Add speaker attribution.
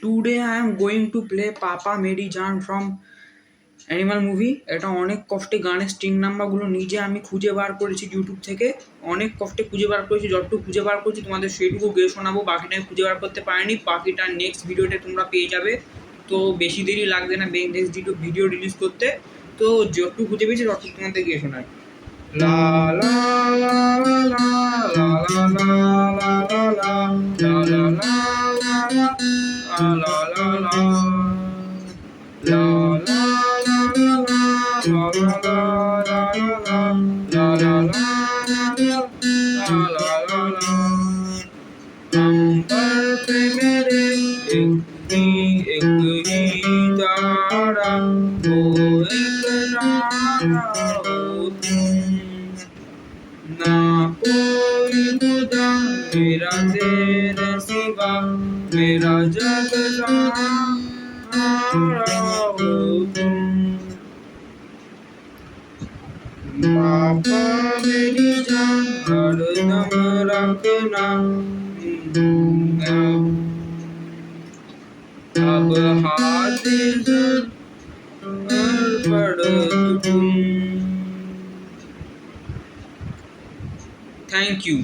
Speaker 1: Today I am going to play Papa Meri Jaan from animal movie. এটা অনেক কষ্টে গানের স্ট্রিং নাম্বারগুলো নিজে আমি খুঁজে বার করেছি ইউটিউব থেকে। অনেক কষ্টে খুঁজে বার করেছি, যতটুকু খুঁজে বার করেছি তোমাদের সেইটুকু গেয়ে শোনাবো। বাকিটা আমি খুঁজে বার করতে পারিনি, বাকিটা নেক্সট ভিডিওতে তোমরা পেয়ে যাবে। তো বেশি দেরি লাগবে না নেক্সট ভিডিও রিলিজ করতে। তো যতটুকু খুঁজে পেয়েছি ততটুকু তোমাদের গিয়ে শোনাই। লা লা লা লা লা লা লা লা লা লা লা লা লা লা La la la la la la la la la la la अंबर पे मेरे एक ही तारा वो एक तारा हो तुम ना कोई खुदा मेरा तेरे सिवा मेरा जग सहारा हो तुम पापा मेरी जान हरदम रखना अब हाजिर पड़ तुम। Thank you.